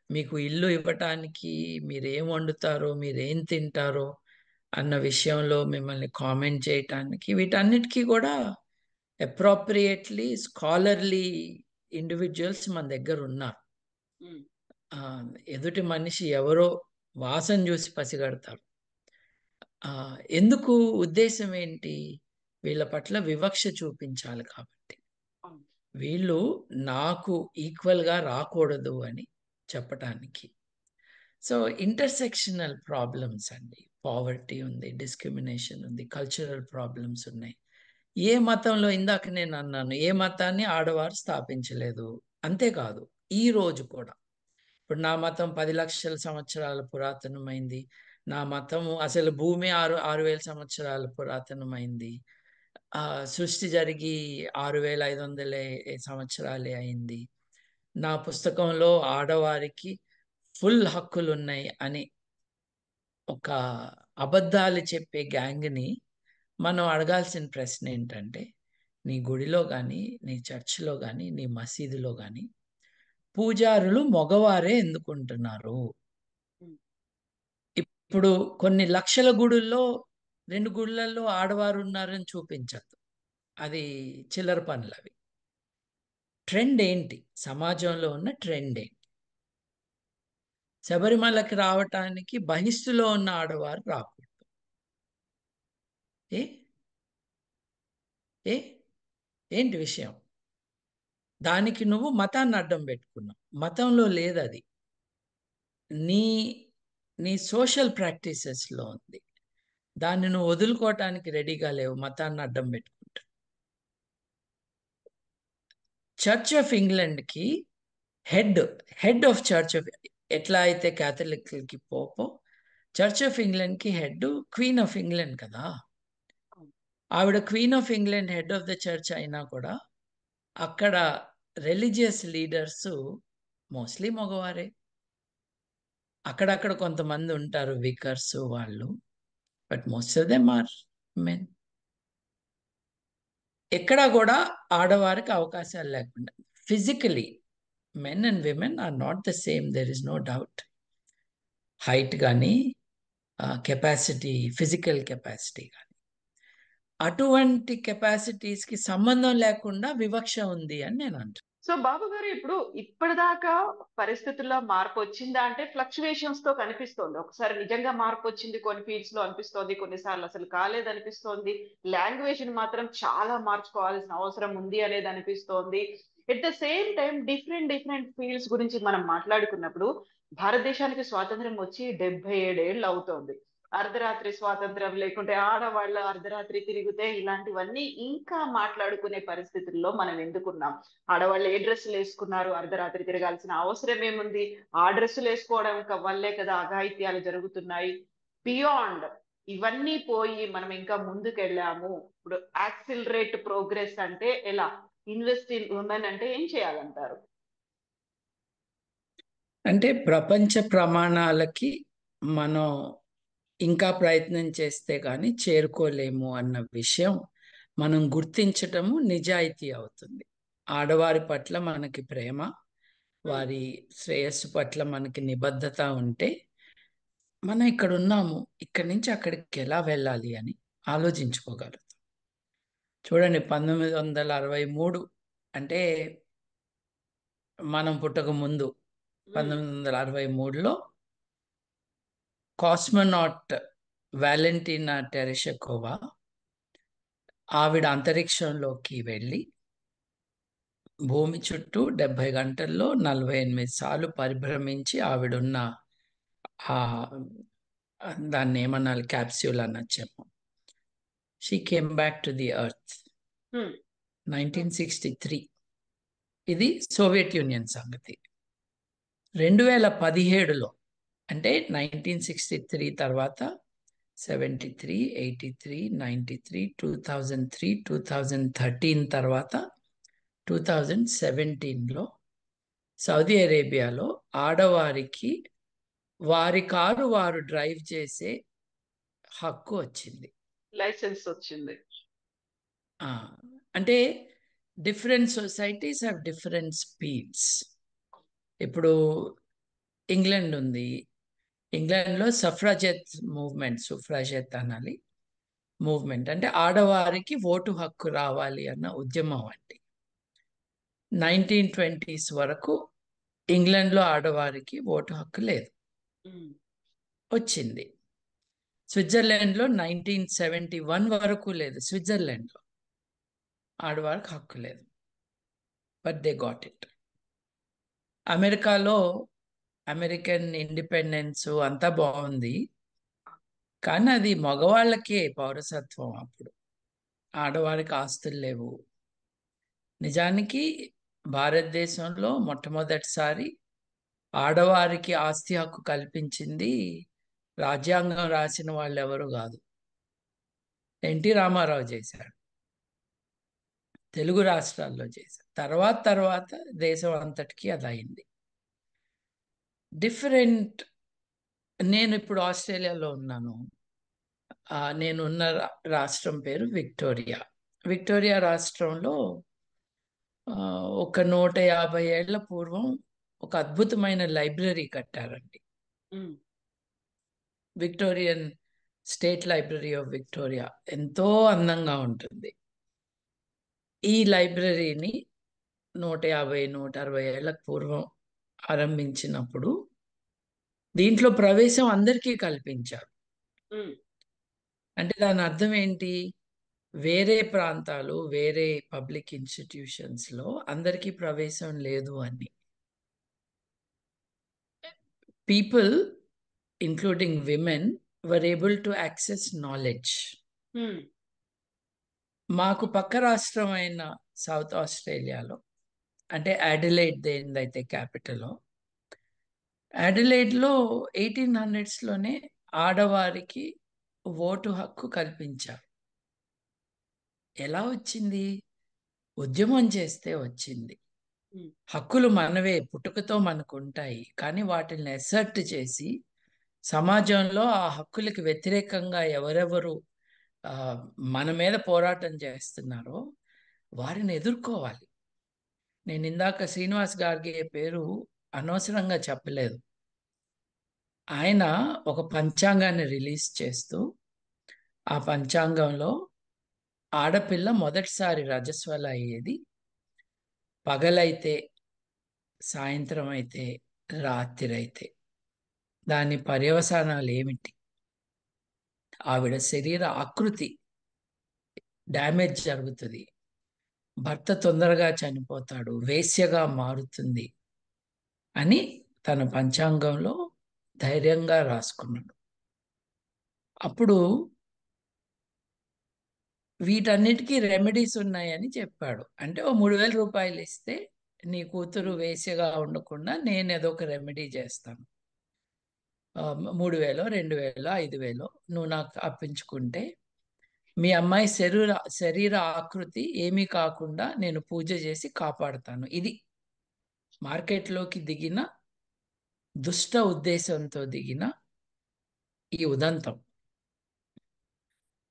మీకు ఇల్లు ఇవ్వటానికి, మీరేం వండుతారో, మీరేం తింటారో అన్న విషయంలో మిమ్మల్ని కామెంట్ చేయటానికి, వీటన్నిటికీ కూడా అప్రోప్రియేట్లీ స్కాలర్లీ ఇండివిజువల్స్ మన దగ్గర ఉన్నారు. ఎదుటి మనిషి ఎవరో వాసన చూసి పసిగడతారు. ఎందుకు? ఉద్దేశం ఏంటి? వీళ్ళ పట్ల వివక్ష చూపించాలి కాబట్టి, వీళ్ళు నాకు ఈక్వల్గా రాకూడదు అని చెప్పటానికి. సో ఇంటర్సెక్షనల్ ప్రాబ్లమ్స్ అండి. పావర్టీ ఉంది, డిస్క్రిమినేషన్ ఉంది, కల్చరల్ ప్రాబ్లమ్స్ ఉన్నాయి. ఏ మతంలో, ఇందాక నేను అన్నాను, ఏ మతాన్ని ఆడవారు స్థాపించలేదు. అంతేకాదు ఈ రోజు కూడా, ఇప్పుడు నా మతం 10 లక్షల సంవత్సరాల పురాతనమైంది. నా మతము అసలు భూమి 6,000 సంవత్సరాల పురాతనమైంది. సృష్టి జరిగి 6,500 సంవత్సరాలే అయింది. నా పుస్తకంలో ఆడవారికి ఫుల్ హక్కులు ఉన్నాయి అని ఒక అబద్ధాలు చెప్పే గ్యాంగ్ని మనం అడగాల్సిన ప్రశ్న ఏంటంటే, నీ గుడిలో కానీ, నీ చర్చిలో కానీ, నీ మసీదులో కానీ పూజారులు మగవారే ఎందుకుంటున్నారు? ఇప్పుడు కొన్ని లక్షల గుడుల్లో 2 గుడులలో ఆడవారు ఉన్నారని చూపించద్దు. అది చిల్లర పనులవి. ట్రెండ్ ఏంటి? సమాజంలో ఉన్న ట్రెండ్ ఏంటి? శబరిమలకి రావటానికి బహిస్తులో ఉన్న ఆడవారు రాకూడదు. ఏ ఏ ఏంటి విషయం? దానికి నువ్వు మతాన్ని అడ్డం పెట్టుకున్నావు. మతంలో లేదు అది. నీ నీ సోషల్ ప్రాక్టీసెస్లో ఉంది. దాన్ని నువ్వు వదులుకోవటానికి రెడీగా లేవు, మతాన్ని అడ్డం పెట్టుకుంటా. చర్చ్ ఆఫ్ ఇంగ్లాండ్కి హెడ్ ఆఫ్ చర్చ్ ఆఫ్, ఎట్లా అయితే క్యాథలిక్కి పోపో, చర్చ్ ఆఫ్ ఇంగ్లాండ్కి హెడ్ క్వీన్ ఆఫ్ ఇంగ్లాండ్ కదా. ఆవిడ queen of England head of the church అయినా కూడా అక్కడ రిలీజియస్ లీడర్స్ మోస్ట్లీ మగవారే. అక్కడక్కడ కొంతమంది ఉంటారు వికర్స్ వాళ్ళు, but most of them are men. ఎక్కడా కూడా ఆడవారికి అవకాశాలు లేకుండా. Physically men and women are not the same, there is no doubt. Height కానీ, కెపాసిటీ, ఫిజికల్ కెపాసిటీ కానీ, అటువంటి కెపాసిటీస్కి సంబంధం లేకుండా వివక్ష ఉంది అని నేను అంటాను. సో బాబు గారు, ఇప్పుడు ఇప్పటిదాకా పరిస్థితుల్లో మార్పు వచ్చిందా అంటే ఫ్లక్చువేషన్స్ తో కనిపిస్తోంది. ఒకసారి నిజంగా మార్పు వచ్చింది కొన్ని ఫీల్డ్స్ లో అనిపిస్తోంది, కొన్నిసార్లు అసలు కాలేదనిపిస్తోంది. లాంగ్వేజ్ ని మాత్రం చాలా మార్చుకోవాల్సిన అవసరం ఉంది అనేది అనిపిస్తోంది. At the same time different fields గురించి మనం మాట్లాడుకున్నప్పుడు, భారతదేశానికి స్వాతంత్రం వచ్చి 77 ఏళ్ళు అవుతోంది. అర్ధరాత్రి స్వాతంత్రం, లేకుంటే ఆడవాళ్ళు అర్ధరాత్రి తిరిగితే, ఇలాంటివన్నీ ఇంకా మాట్లాడుకునే పరిస్థితుల్లో మనం ఎందుకున్నాం? ఆడవాళ్ళు ఏ డ్రెస్సులు వేసుకున్నారు, అర్ధరాత్రి తిరగాల్సిన అవసరం ఏముంది? ఆ డ్రెస్సులు వేసుకోవడం వల్లే కదా అఘాయిత్యాలు జరుగుతున్నాయి. బియాండ్ ఇవన్నీ పోయి మనం ఇంకా ముందుకెళ్ళాము. ఇప్పుడు యాక్సిలరేట్ ప్రోగ్రెస్ అంటే ఎలా? ఇన్వెస్ట్ ఇన్ ఉమెన్ అంటే ఏం చేయాలంటారు? అంటే ప్రపంచ ప్రమాణాలకి మనం ఇంకా ప్రయత్నం చేస్తే కానీ చేరుకోలేము అన్న విషయం మనం గుర్తించటము నిజాయితీ అవుతుంది. ఆడవారి పట్ల మనకి ప్రేమ, వారి శ్రేయస్సు పట్ల మనకి నిబద్ధత ఉంటే మనం ఇక్కడ ఉన్నాము, ఇక్కడి నుంచి అక్కడికి ఎలా వెళ్ళాలి అని ఆలోచించుకోగలుగుతాం. చూడండి, 1963 అంటే మనం పుట్టక ముందు 1963లో కాస్మోనాట్ వాలెంటీనా టెరెషకోవా ఆవిడ అంతరిక్షంలోకి వెళ్ళి భూమి చుట్టూ 70 గంటల్లో 48 సార్లు పరిభ్రమించి ఆవిడున్న ఆ దాన్ని ఏమనాలి, క్యాప్స్యూల్ అనొచ్చేమో. She came back to the earth 1963. ఇది సోవియట్ యూనియన్ సంగతి. 2017లో అంటే 1963 తర్వాత 73, 83, 93, 2003, 2013 తర్వాత 2017లో సౌదీ అరేబియాలో ఆడవారికి వారి కారు వారు డ్రైవ్ చేసే హక్కు వచ్చింది, లైసెన్స్ వచ్చింది. అంటే different societies have different speeds. ఇప్పుడు ఇంగ్లాండ్ ఉంది, ఇంగ్లాండ్లో సఫ్రాజెత్ మూవ్మెంట్, సుఫ్రాజెత్ అనాలి, మూవ్మెంట్ అంటే ఆడవారికి ఓటు హక్కు రావాలి అన్న ఉద్యమం అండి. 1920s వరకు ఇంగ్లాండ్లో ఆడవారికి ఓటు హక్కు లేదు, వచ్చింది. స్విట్జర్లాండ్లో 1971 వరకు లేదు, స్విట్జర్లాండ్లో ఆడవారికి హక్కు లేదు, బట్ దే గాట్ ఇట్. అమెరికాలో అమెరికన్ ఇండిపెండెన్స్ అంతా బాగుంది, కానీ అది మగవాళ్ళకే పౌరసత్వం. అప్పుడు ఆడవారికి ఆస్తులు లేవు. నిజానికి భారతదేశంలో మొట్టమొదటిసారి ఆడవారికి ఆస్తి హక్కు కల్పించింది రాజ్యాంగం రాసిన వాళ్ళు ఎవరు కాదు, ఎన్టీ రామారావు చేశాడు, తెలుగు రాష్ట్రాల్లో చేశాడు. తర్వాత దేశం అంతటికీ అది అయింది. డిఫరెంట్. నేను ఇప్పుడు ఆస్ట్రేలియాలో ఉన్నాను, నేనున్న రాష్ట్రం పేరు విక్టోరియా. విక్టోరియా రాష్ట్రంలో ఒక 150 ఏళ్ల పూర్వం ఒక అద్భుతమైన లైబ్రరీ కట్టారండి. Um, Victorian state library of Victoria ఎంతో అందంగా ఉంటుంది. ఈ లైబ్రరీని 150-160 ఏళ్ల పూర్వం ఆరంభించినప్పుడు దీంట్లో ప్రవేశం అందరికీ కల్పించారు. ఉమ్, అంటే దాని అర్థం ఏంటి? వేరే ప్రాంతాలు, వేరే పబ్లిక్ ఇన్స్టిట్యూషన్స్లో అందరికీ ప్రవేశం లేదు అని. People, including women, were able to access knowledge. Um, మాకు పక్క రాష్ట్రం అయిన సౌత్ ఆస్ట్రేలియాలో, అంటే అడిలైడ్ దేనిదైతే క్యాపిటల్, అడిలైడ్లో 1800స్లోనే ఆడవారికి ఓటు హక్కు కల్పించారు. ఎలా వచ్చింది? ఉద్యమం చేస్తే వచ్చింది. ఉమ్, హక్కులు మనవే, పుట్టుకతో మనకు ఉంటాయి. కానీ వాటిని అసర్ట్ చేసి సమాజంలో ఆ హక్కులకి వ్యతిరేకంగా ఎవరెవరు ఆ, మన మీద పోరాటం చేస్తున్నారో వారిని ఎదుర్కోవాలి. నేను ఇందాక శ్రీనివాస్ గార్గే పేరు అనవసరంగా చెప్పలేదు. ఆయన ఒక పంచాంగాన్ని రిలీజ్ చేస్తూ ఆ పంచాంగంలో ఆడపిల్ల మొదటిసారి రజస్వల అయ్యేది పగలైతే, సాయంత్రం అయితే, రాత్రి అయితే. దాని పర్యవసానాలు ఏమిటి? ఆవిడ శరీర ఆకృతి డ్యామేజ్ జరుగుతుంది, భర్త తొందరగా చనిపోతాడు, వేశ్యగా మారుతుంది అని తన పంచాంగంలో ధైర్యంగా రాసుకున్నాడు. అప్పుడు వీటన్నిటికీ రెమెడీస్ ఉన్నాయని చెప్పాడు. అంటే ఓ 3,000 రూపాయలు ఇస్తే నీ కూతురు వేశ్యగా ఉండకుండా నేను ఏదో ఒక రెమెడీ చేస్తాను. 3,000, 2,000, 5,000 నువ్వు నాకు అప్పించుకుంటే మీ అమ్మాయి శరీర ఆకృతి ఏమీ కాకుండా నేను పూజ చేసి కాపాడుతాను. ఇది మార్కెట్లోకి దిగిన దుష్ట ఉద్దేశంతో దిగిన ఈ ఉదంతం.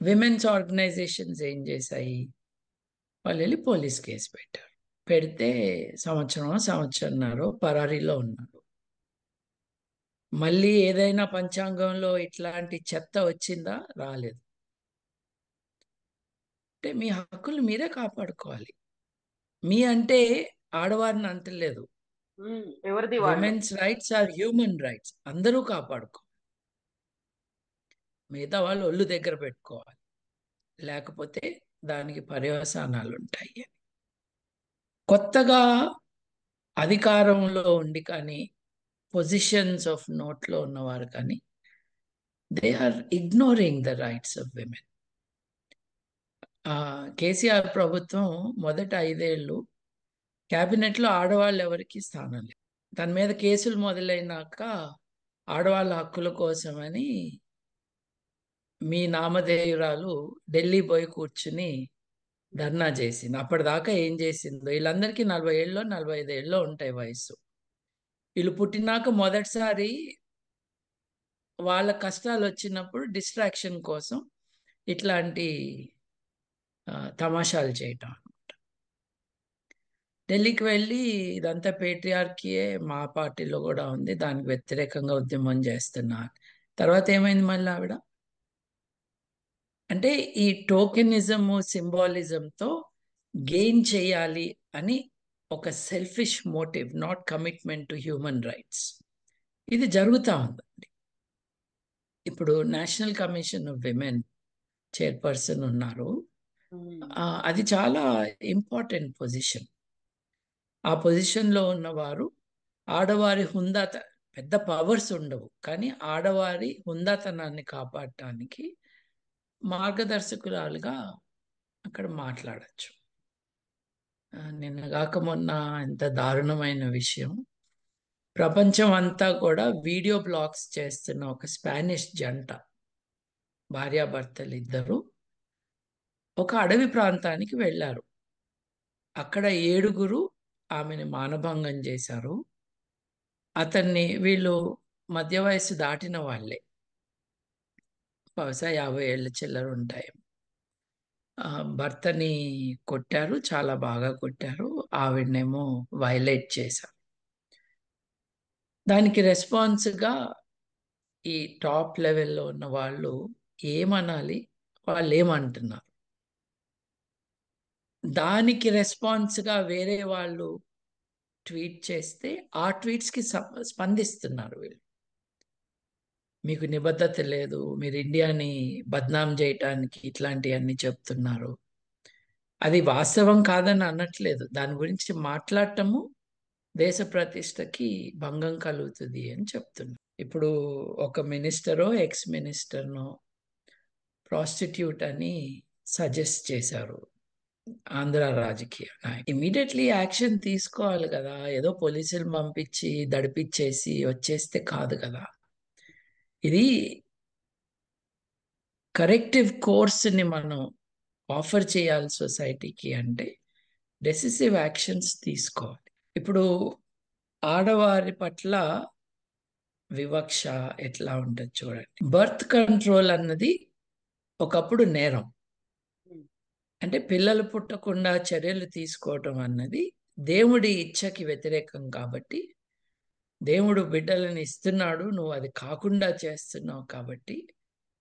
విమెన్స్ ఆర్గనైజేషన్స్ ఏం చేశాయి? వాళ్ళు వెళ్ళి పోలీస్ కేసు పెట్టారు. పెడితే సంవత్సరంన్నర పరారీలో ఉన్నారు. మళ్ళీ ఏదైనా పంచాంగంలో ఇట్లాంటి చెత్త వచ్చిందా? రాలేదు. అంటే మీ హక్కులు మీరే కాపాడుకోవాలి. మీ అంటే ఆడవారిని అంటలేదు. ఎవరిది వాళ్ళు. Women's rights are human rights. అందరూ కాపాడుకో. మిగతా వాళ్ళు ఒళ్ళు దగ్గర పెట్టుకోవాలి, లేకపోతే దానికి పర్యవసానాలు ఉంటాయి. కొత్తగా అధికారంలో ఉండి కానీ, పొజిషన్స్ ఆఫ్ నోట్లో ఉన్నవారు కానీ, they are ignoring the rights of women. KCR ప్రభుత్వం మొదటి 5 ఏళ్ళు క్యాబినెట్లో ఆడవాళ్ళు ఎవరికి స్థానం లేదు. తన మీద కేసులు మొదలైనాక ఆడవాళ్ళ హక్కుల కోసమని మీ నామధేయురాలు ఢిల్లీ పోయి కూర్చుని ధర్నా చేసింది. అప్పటిదాకా ఏం చేసిందో, వీళ్ళందరికీ 40 ఏళ్ళలో 45 ఏళ్ళలో ఉంటాయి వయసు. వీళ్ళు పుట్టినాక మొదటిసారి వాళ్ళ కష్టాలు వచ్చినప్పుడు డిస్ట్రాక్షన్ కోసం ఇట్లాంటి తమాషాలు చేయటం. ఢిల్లీకి వెళ్ళి ఇదంతా పేట్రియార్కీయే, మా పార్టీలో కూడా ఉంది, దానికి వ్యతిరేకంగా ఉద్యమం చేస్తున్నా. తర్వాత ఏమైంది మళ్ళీ ఆవిడ? అంటే ఈ టోకెనిజము, సింబాలిజంతో గెయిన్ చేయాలి అని ఒక selfish motive, not commitment to human rights, ఇది జరుగుతూ ఉందండి. ఇప్పుడు national commission of women chairperson ఉన్నారు. అది చాలా ఇంపార్టెంట్ పొజిషన్. ఆ పొజిషన్లో ఉన్నవారు ఆడవారి పెద్ద పవర్స్ ఉండవు, కానీ ఆడవారి హుందాతనాన్ని కాపాడటానికి మార్గదర్శకురాలుగా అక్కడ మాట్లాడచ్చు. నిన్నగాక మొన్న ఎంత దారుణమైన విషయం, ప్రపంచం అంతా కూడా వీడియో బ్లాగ్స్ చేస్తున్న ఒక స్పానిష్ జంట, భార్యాభర్తలు ఇద్దరు ఒక అడవి ప్రాంతానికి వెళ్ళారు. అక్కడ 7 ఆమెను మానభంగం చేశారు. వీళ్ళు మధ్య వయసు దాటిన వాళ్ళే. బహుశా 50 ఏళ్ళ చిల్లర ఉంటాయి. భర్తని కొట్టారు, చాలా బాగా కొట్టారు. ఆవిడనేమో వైలేట్ చేశారు. దానికి రెస్పాన్స్గా ఈ టాప్ లెవెల్లో ఉన్న వాళ్ళు ఏమనాలి, వాళ్ళు ఏమంటున్నారు, దానికి రెస్పాన్స్గా వేరే వాళ్ళు ట్వీట్ చేస్తే ఆ ట్వీట్స్కి స్పందిస్తున్నారు వీళ్ళు. మీకు నిబద్ధత లేదు, మీరు ఇండియాని బద్నాం చేయటానికి ఇట్లాంటివన్నీ చెప్తున్నారు. అది వాస్తవం కాదని అనట్లేదు, దాని గురించి మాట్లాడటము దేశ ప్రతిష్టకి భంగం కలుగుతుంది అని చెప్తున్నారు. ఇప్పుడు ఒక మినిస్టరో ఎక్స్ మినిస్టర్నో ప్రాస్టిట్యూట్ అని సజెస్ట్ చేశారు ఆంధ్ర రాజకీయ నాయకులు. ఇమీడియట్లీ యాక్షన్ తీసుకోవాలి కదా, ఏదో పోలీసులు పంపించి దడిపిచ్చేసి వచ్చేస్తే కాదు కదా. ఇది కరెక్టివ్ కోర్స్ని మనం ఆఫర్ చేయాలి సొసైటీకి అంటే డెసిసివ్ యాక్షన్స్ తీసుకోవాలి. ఇప్పుడు ఆడవారి పట్ల వివక్ష ఎట్లా ఉంటుంది చూడండి. బర్త్ కంట్రోల్ అన్నది ఒకప్పుడు నేరం. అంటే పిల్లలు పుట్టకుండా చర్యలు తీసుకోవటం అన్నది దేవుడి ఇచ్ఛకి వ్యతిరేకం కాబట్టి, దేవుడు బిడ్డలను ఇస్తున్నాడు, నువ్వు అది కాకుండా చేస్తున్నావు కాబట్టి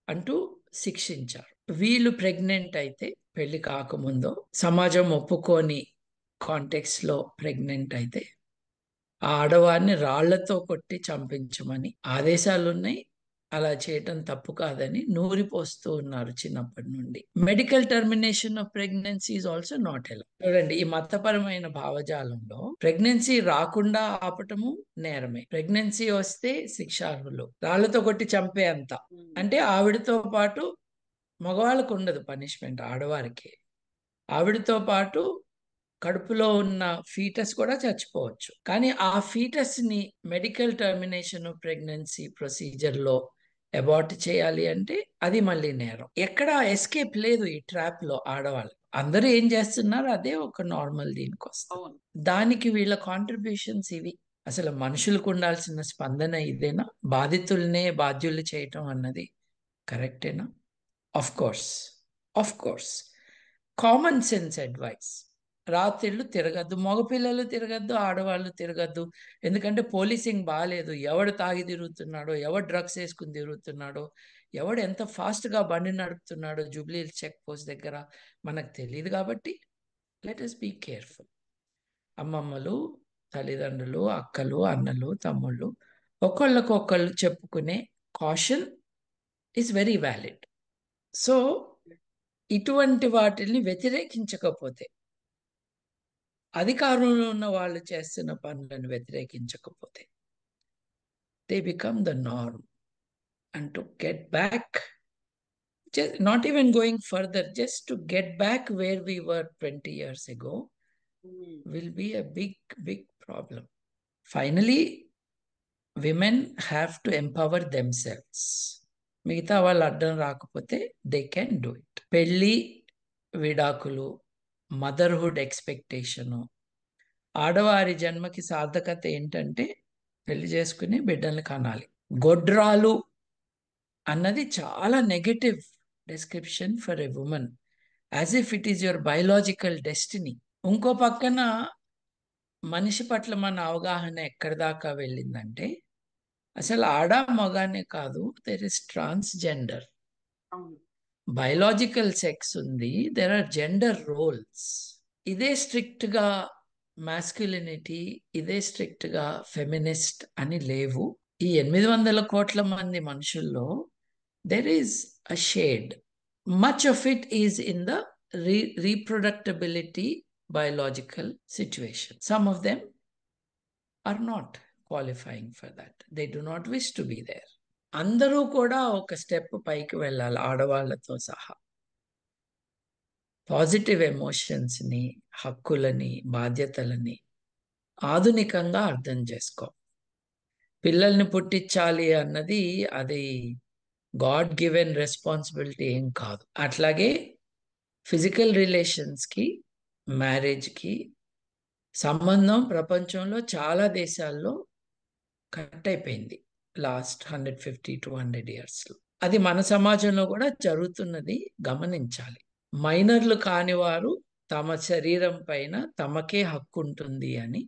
అంటూ శిక్షించారు. వీళ్ళు ప్రెగ్నెంట్ అయితే, పెళ్లి కాకముందో సమాజం ఒప్పుకోని కాంటెక్స్లో ప్రెగ్నెంట్ అయితే ఆ ఆడవారిని రాళ్లతో కొట్టి చంపించమని ఆదేశాలు ఉన్నాయి. అలా చేయటం తప్పు కాదని నూరిపోస్తూ ఉన్నారు చిన్నప్పటి నుండి. Medical termination of pregnancy is also not allowed. చూడండి, ఈ మతపరమైన భావజాలంలో ప్రెగ్నెన్సీ రాకుండా ఆపటము నేరమే, ప్రెగ్నెన్సీ వస్తే శిక్షార్హులు, రాళ్లతో కొట్టి చంపే అంత. అంటే ఆవిడతో పాటు మగవాళ్ళకు ఉండదు పనిష్మెంట్, ఆడవారికి. ఆవిడతో పాటు కడుపులో ఉన్న ఫీటస్ కూడా చచ్చిపోవచ్చు. కానీ ఆ ఫీటస్ ని medical termination of pregnancy procedure లో అబార్ట్ చేయాలి అంటే అది మళ్ళీ నేరం. ఎక్కడ ఎస్కేప్ లేదు ఈ ట్రాప్ లో ఆడవాళ్ళు. అందరూ ఏం చేస్తున్నారు అదే ఒక నార్మల్ దీనికోసం. దానికి వీళ్ళ కాంట్రిబ్యూషన్స్ ఇవి. అసలు మనుషులకు ఉండాల్సిన స్పందన ఇదేనా? బాధితుల్నే బాధ్యులు చేయటం అన్నది కరెక్టేనా? Of course common sense advice, రాత్రిళ్ళు తిరగద్దు, మగపిల్లలు తిరగద్దు, ఆడవాళ్ళు తిరగద్దు. ఎందుకంటే పోలీసింగ్ బాగాలేదు, ఎవడు తాగి తిరుగుతున్నాడో, ఎవడు డ్రగ్స్ వేసుకుని తిరుగుతున్నాడో, ఎవడు ఎంత ఫాస్ట్గా బండి నడుపుతున్నాడో జూబ్లీ చెక్ పోస్ట్ దగ్గర మనకు తెలియదు. కాబట్టి లెట్ us బీ కేర్ఫుల్. అమ్మమ్మలు, తల్లిదండ్రులు, అక్కలు, అన్నలు, తమ్ముళ్ళు ఒకళ్ళకొకళ్ళు చెప్పుకునే caution is very valid. So ఇటువంటి వాటిని వ్యతిరేకించకపోతే, అధికారంలో ఉన్న వాళ్ళు చేస్తున్న పనులను వ్యతిరేకించకపోతే, they become the norm. And to get back, not even going further, just to get back where we were 20 years ago will be a big problem. Finally, women have to empower themselves. మిగతా వాళ్ళు అడ్డం రాకపోతే దే కెన్ డూ ఇట్. పెళ్ళి, విడాకులు, మదర్హుడ్ ఎక్స్పెక్టేషను, ఆడవారి జన్మకి సార్థకత ఏంటంటే పెళ్లి చేసుకుని బిడ్డల్ని కనాలి. గొడ్రాలు అన్నది చాలా negative description for a women, as if it is your biological destiny. ఇంకో పక్కన మనిషి పట్ల మన అవగాహన ఎక్కడి దాకా వెళ్ళిందంటే అసలు ఆడ మగానే కాదు, there is transgender. Biological sex ఉంది, దెర్ ఆర్ జెండర్ రోల్స్. ఇదే స్ట్రిక్ట్గా మాస్క్యులినిటీ, ఇదే స్ట్రిక్ట్గా ఫెమినిస్ట్ అని లేవు. ఈ 800 కోట్ల మంది మనుషుల్లో there is a shade. Much of it is in the reproductibility biological situation. Some of them are not qualifying for that. They do not wish to be there. అందరూ కూడా ఒక స్టెప్ పైకి వెళ్ళాలి, ఆడవాళ్లతో సహా. పాజిటివ్ ఎమోషన్స్ని, హక్కులని, బాధ్యతలని ఆధునికంగా అర్థం చేసుకో. పిల్లల్ని పుట్టించాలి అన్నది అది గాడ్ గివెన్ రెస్పాన్సిబిలిటీ ఏం కాదు. అట్లాగే ఫిజికల్ రిలేషన్స్కి, మ్యారేజ్కి సంబంధం ప్రపంచంలో చాలా దేశాల్లో కట్ అయిపోయింది లాస్ట్ 150-200 yearsలో. అది మన సమాజంలో కూడా జరుగుతున్నది గమనించాలి. మైనర్లు కాని వారు తమ శరీరం పైన తమకే హక్కు ఉంటుంది అని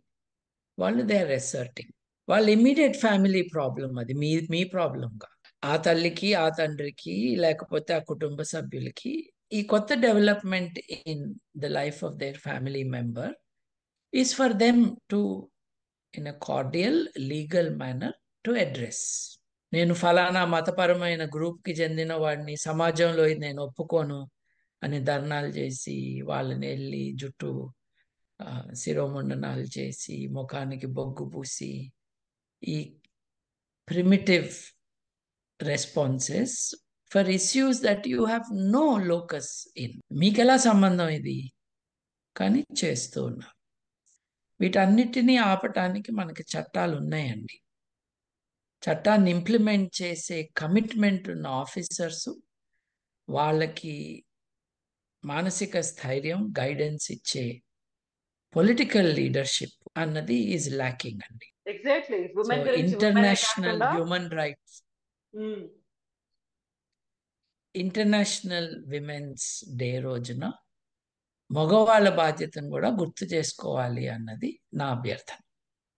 వాళ్ళు దే ఆర్ అసర్టింగ్. వాళ్ళ ఇమ్మీడియట్ ఫ్యామిలీ ప్రాబ్లం అది, మీ ప్రాబ్లంగా. ఆ తల్లికి, ఆ తండ్రికి, లేకపోతే ఆ కుటుంబ సభ్యులకి ఈ కొత్త development in the life of their family member is for them to in a cordial legal manner to address. నేను ఫలానా మతపరమైన గ్రూప్కి చెందిన వాడిని, సమాజంలో ఇది నేను ఒప్పుకోను అని ధర్నాలు చేసి, వాళ్ళని వెళ్ళి జుట్టు శిరోముండనాలు చేసి, ముఖానికి బొగ్గు పూసి, ఈ primitive responses for issues that you have no locus in. మీకెలా సంబంధం ఇది? కానీ చేస్తూ ఉన్నారు. వీటన్నిటినీ ఆపటానికి మనకి చట్టాలు ఉన్నాయండి. చట్టాన్ని ఇంప్లిమెంట్ చేసే కమిట్మెంట్ ఉన్న ఆఫీసర్స్, వాళ్ళకి మానసిక స్థైర్యం, గైడెన్స్ ఇచ్చే పొలిటికల్ లీడర్షిప్ అన్నది ఈజ్ ల్యాకింగ్ అండి. ఎగ్జాక్ట్లీ. సో ఉమెన్ గురించి international human rights, international women's day రోజున మగవాళ్ళ బాధ్యతను కూడా గుర్తు చేసుకోవాలి అన్నది నా అభ్యర్థన.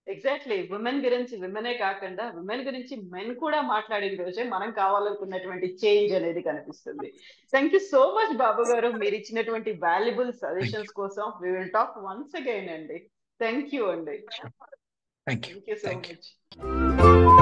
ఎగ్జాక్ట్లీ. ఉమెన్ గురించి విమెనే కాకుండా ఉమెన్ గురించి మెన్ కూడా మాట్లాడిన రోజే మనం కావాలనుకున్నటువంటి చేంజ్ అనేది కనిపిస్తుంది. Thank you so much Babu garu, మీరు ఇచ్చినటువంటి వాల్యుబుల్ సజెషన్స్ కోసం. We will talk once again అండి. థ్యాంక్ యూ అండి. Thank you. Thank you so much.